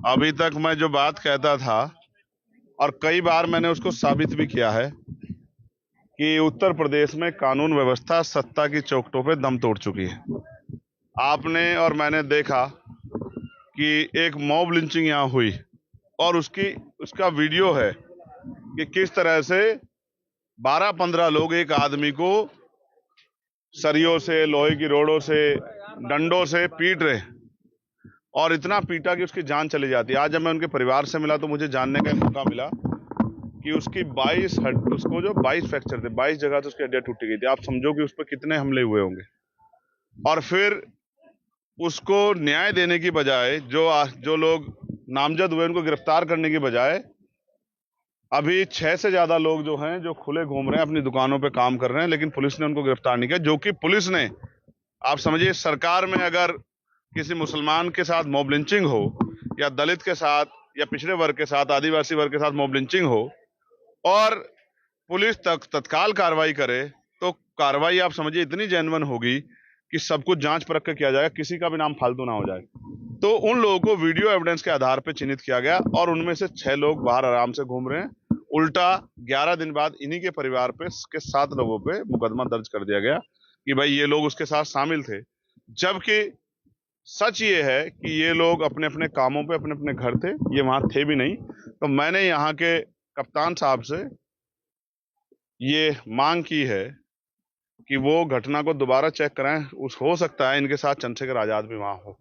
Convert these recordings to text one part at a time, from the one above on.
अभी तक मैं जो बात कहता था और कई बार मैंने उसको साबित भी किया है कि उत्तर प्रदेश में कानून व्यवस्था सत्ता की चौखटों पे दम तोड़ चुकी है। आपने और मैंने देखा कि एक मॉब लिंचिंग यहां हुई और उसका वीडियो है कि किस तरह से 12-15 लोग एक आदमी को सरियों से, लोहे की रोड़ों से, डंडों से पीट रहे और इतना पीटा कि उसकी जान चली जाती है। आज जब मैं उनके परिवार से मिला तो मुझे जानने का मौका मिला कि उसकी 22 फ्रैक्चर थे, 22 जगह से उसकी हड्डियां टूटी गई थी। आप समझो कि उस पर कितने हमले हुए होंगे। और फिर उसको न्याय देने की बजाय जो लोग नामजद हुए उनको गिरफ्तार करने की बजाय अभी 6 से ज्यादा लोग जो हैं जो खुले घूम रहे हैं, अपनी दुकानों पे काम कर रहे हैं, लेकिन पुलिस ने उनको गिरफ्तार नहीं किया। जो कि पुलिस ने, आप समझिए, सरकार में अगर किसी मुसलमान के साथ मॉब लिंचिंग हो या दलित के साथ या पिछड़े वर्ग के साथ, आदिवासी वर्ग के साथ मॉब लिंचिंग हो और पुलिस तत्काल कार्रवाई करे तो कार्रवाई आप समझिए इतनी जेन्युइन होगी कि सब कुछ जांच परख के किया जाएगा, किसी का भी नाम फालतू ना हो जाए। तो उन लोगों को वीडियो एविडेंस के आधार पर चिन्हित किया गया और उनमें से 6 लोग बाहर आराम से घूम रहे हैं। उल्टा 11 दिन बाद इन्हीं के परिवार पे के 7 लोगों पे मुकदमा दर्ज कर दिया गया कि भाई ये लोग उसके साथ शामिल थे, जबकि सच ये है कि ये लोग अपने अपने कामों पे अपने अपने घर थे, ये वहां थे भी नहीं। तो मैंने यहाँ के कप्तान साहब से ये मांग की है कि वो घटना को दोबारा चेक कराएं। हो सकता है इनके साथ चंद्रशेखर आजाद भी वहां हो,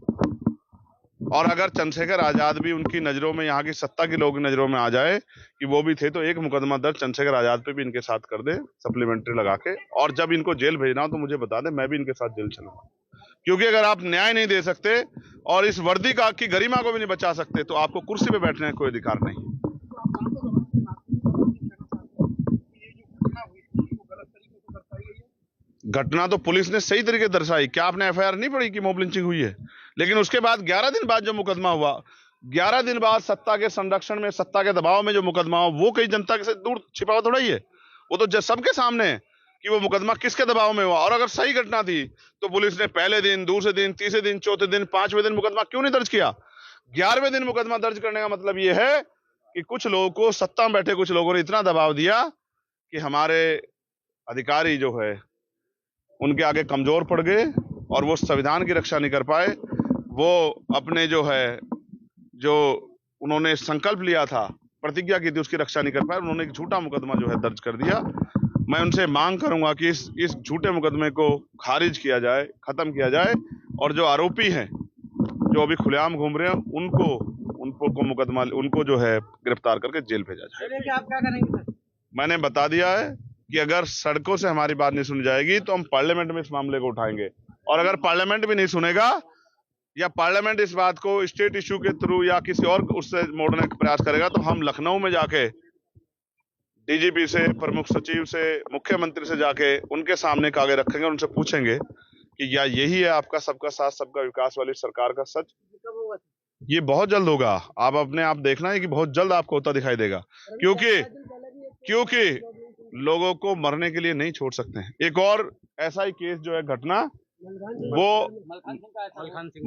और अगर चंद्रशेखर आजाद भी उनकी नजरों में, यहाँ की सत्ता के लोगों की नजरों में आ जाए कि वो भी थे, तो एक मुकदमा दर्ज चंद्रशेखर आजाद पे भी इनके साथ कर दे, सप्लीमेंट्री लगा के। और जब इनको जेल भेजना हो तो मुझे बता दे, मैं भी इनके साथ जेल चलूंगा। क्योंकि अगर आप न्याय नहीं दे सकते और इस वर्दी की गरिमा को भी नहीं बचा सकते तो आपको कुर्सी पे बैठने का कोई अधिकार नहीं। घटना तो पुलिस ने सही तरीके दर्शाई। क्या आपने एफआईआर नहीं पढ़ी कि मॉब लिंचिंग हुई है? लेकिन उसके बाद 11 दिन बाद जो मुकदमा हुआ, 11 दिन बाद सत्ता के संरक्षण में, सत्ता के दबाव में जो मुकदमा हुआ, वो कई जनता से दूर छिपा हुआ थोड़ा ही है। वो तो सबके सामने है कि वो मुकदमा किसके दबाव में हुआ। और अगर सही घटना थी तो पुलिस ने पहले दिन, दूसरे दिन, तीसरे दिन, चौथे दिन, 5वें दिन मुकदमा क्यों नहीं दर्ज किया? 11वें दिन मुकदमा दर्ज करने का मतलब ये है कि कुछ लोगों को, सत्ता में बैठे कुछ लोगों ने इतना दबाव दिया कि हमारे अधिकारी जो है उनके आगे कमजोर पड़ गए और वो संविधान की रक्षा नहीं कर पाए। वो अपने जो उन्होंने संकल्प लिया था, प्रतिज्ञा की थी, उसकी रक्षा नहीं कर पाए। उन्होंने एक झूठा मुकदमा जो है दर्ज कर दिया। मैं उनसे मांग करूंगा कि इस झूठे मुकदमे को खारिज किया जाए, खत्म किया जाए, और जो आरोपी हैं जो अभी खुलेआम घूम रहे हैं उनको जो है गिरफ्तार करके जेल भेजा जाए। आप क्या करेंगे? मैंने बता दिया है कि अगर सड़कों से हमारी बात नहीं सुनी जाएगी तो हम पार्लियामेंट में इस मामले को उठाएंगे, और अगर पार्लियामेंट भी नहीं सुनेगा या पार्लियामेंट इस बात को स्टेट इश्यू के थ्रू या किसी और उससे मोड़ने का प्रयास करेगा तो हम लखनऊ में जाके डीजीपी से, प्रमुख सचिव से, मुख्यमंत्री से जाके उनके सामने कागज रखेंगे और उनसे पूछेंगे कि क्या यही है आपका सबका साथ सबका विकास वाली सरकार का सच? ये बहुत जल्द होगा। आप देखना है कि बहुत जल्द आपको होता दिखाई देगा, क्योंकि लोगों को मरने के लिए नहीं छोड़ सकते हैं। एक और ऐसा ही केस जो है घटना, वो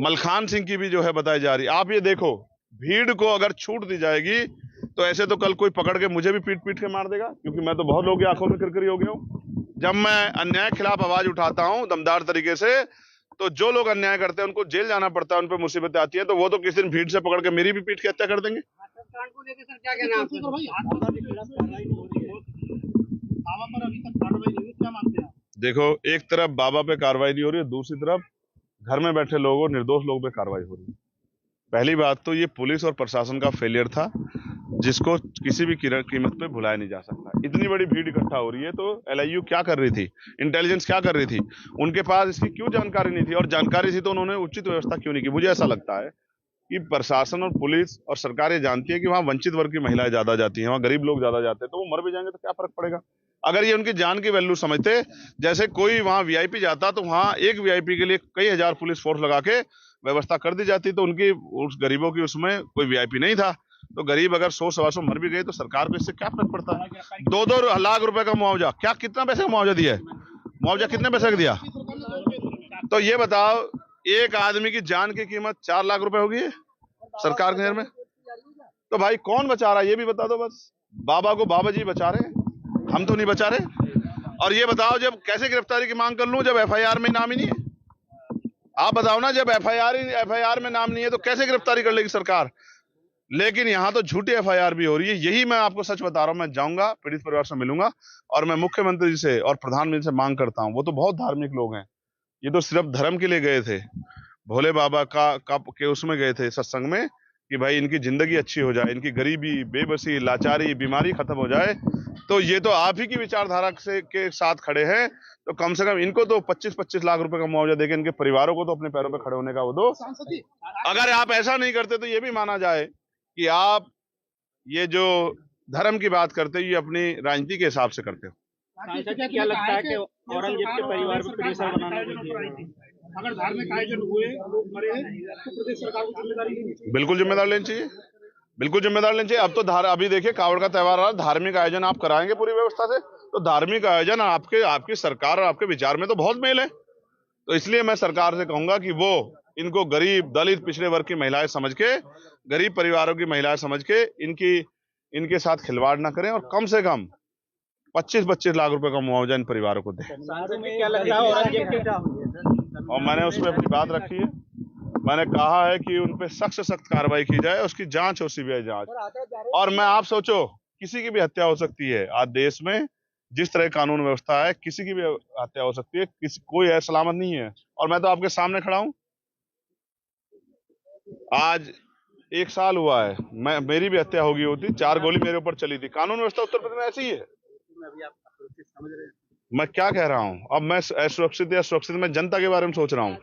मलखान सिंह की भी जो है बताई जा रही। आप ये देखो, भीड़ को अगर छूट दी जाएगी तो ऐसे तो कल कोई पकड़ के मुझे भी पीट पीट के मार देगा, क्योंकि मैं तो बहुत लोगों की आंखों में किरकिरी हो गया हूं। जब मैं अन्याय के खिलाफ आवाज उठाता हूं दमदार तरीके से, तो जो लोग अन्याय करते हैं उनको जेल जाना पड़ता है, उन पर मुसीबतें आती हैं, तो वो तो किसी दिन भीड़ से पकड़ के मेरी भी पीट के हत्या कर देंगे। देखो, एक तरफ बाबा पे कार्रवाई नहीं हो रही है, दूसरी तरफ घर में बैठे लोगों, निर्दोष लोगों पे कार्रवाई हो रही है। पहली बात तो ये पुलिस और प्रशासन का फेलियर था, जिसको किसी भी कीमत पे भुलाया नहीं जा सकता। इतनी बड़ी भीड़ इकट्ठा हो रही है तो एलआईयू क्या कर रही थी, इंटेलिजेंस क्या कर रही थी, उनके पास इसकी क्यों जानकारी नहीं थी? और जानकारी थी तो उन्होंने उचित व्यवस्था क्यों नहीं की? मुझे ऐसा लगता है कि प्रशासन और पुलिस और सरकार ये जानती है कि वहां वंचित वर्ग की महिलाएं ज्यादा जाती हैं, वहां गरीब लोग ज्यादा जाते हैं, तो वो मर भी जाएंगे तो क्या फर्क पड़ेगा? अगर ये उनकी जान की वैल्यू समझते, जैसे कोई वहां वीआईपी जाता तो वहां एक वीआईपी के लिए कई हजार पुलिस फोर्स लगा के व्यवस्था कर दी जाती, तो उनकी, उस गरीबों की उसमें कोई वीआईपी नहीं था। तो गरीब अगर 100-125 मर भी गए तो सरकार को इससे क्या फर्क पड़ता है? 2-2 लाख रुपए का मुआवजा, क्या कितना पैसे का मुआवजा दिया है? मुआवजा कितने पैसे का दिया? तो ये बताओ, एक आदमी की जान की कीमत 4 लाख रुपए होगी सरकार के घर में। तो भाई कौन बचा रहा है ये भी बता दो बस। बाबा को बाबा जी बचा रहे हैं, हम तो नहीं बचा रहे। और ये बताओ जब कैसे गिरफ्तारी की मांग कर लूं जब एफआईआर में नाम ही नहीं है? आप बताओ ना, जब एफआईआर में नाम नहीं है तो कैसे गिरफ्तारी कर लेगी सरकार? लेकिन यहाँ तो झूठी एफआईआर भी हो रही है। यही मैं आपको सच बता रहा हूँ। मैं जाऊंगा, पीड़ित परिवार से मिलूंगा और मैं मुख्यमंत्री से और प्रधानमंत्री से मांग करता हूँ। वो तो बहुत धार्मिक लोग हैं, ये तो सिर्फ धर्म के लिए गए थे, भोले बाबा के उसमें गए थे सत्संग में, कि भाई इनकी जिंदगी अच्छी हो जाए, इनकी गरीबी, बेबसी, लाचारी, बीमारी खत्म हो जाए। तो ये तो आप ही की विचारधारा से के साथ खड़े हैं, तो कम से कम इनको तो 25-25 लाख रुपए का मुआवजा देके इनके परिवारों को तो अपने पैरों पे खड़े होने का वो दो। अगर आप ऐसा नहीं करते तो ये भी माना जाए कि आप ये जो धर्म की बात करते हो ये अपनी राजनीति के हिसाब से करते हो। क्या लगता है कि औरंगजेब के परिवार को प्रेशर बनाना चाहिए? अगर धार्मिक आयोजन हुए, लोग मरे, तो प्रदेश सरकार को जिम्मेदारी लेनी चाहिए। बिल्कुल जिम्मेदार लेनी चाहिए, बिल्कुल जिम्मेदार लेनी चाहिए। अब तो अभी देखिए कावड़ का त्योहार आ रहा है, धार्मिक आयोजन आप कराएंगे पूरी व्यवस्था से, तो धार्मिक आयोजन आपकी सरकार और आपके विचार में तो बहुत मेल है। तो इसलिए मैं सरकार से कहूंगा कि वो इनको गरीब, दलित, पिछड़े वर्ग की महिलाएं समझ के, गरीब परिवारों की महिलाएं समझ के इनके साथ खिलवाड़ ना करें और कम से कम 25-25 लाख रुपए का मुआवजा इन परिवारों को दें। क्या लगता है औरंगजेब के? और मैंने उसमें अपनी बात रखी है, मैंने कहा है कि उन पे सख्त से सख्त कार्रवाई की जाए, उसकी जांच हो, सीबीआई जांच। और मैं आप सोचो किसी की भी हत्या हो सकती है आज देश में, जिस तरह कानून व्यवस्था है किसी की भी हत्या हो सकती है, कोई है सलामत नहीं है। और मैं तो आपके सामने खड़ा हूं, आज 1 साल हुआ है, मेरी भी हत्या होगी होती, 4 गोली मेरे ऊपर चली थी। कानून व्यवस्था उत्तर प्रदेश में ऐसी ही है। मैं क्या कह रहा हूं, अब मैं असुरक्षित या सुरक्षित, मैं जनता के बारे में सोच रहा हूं।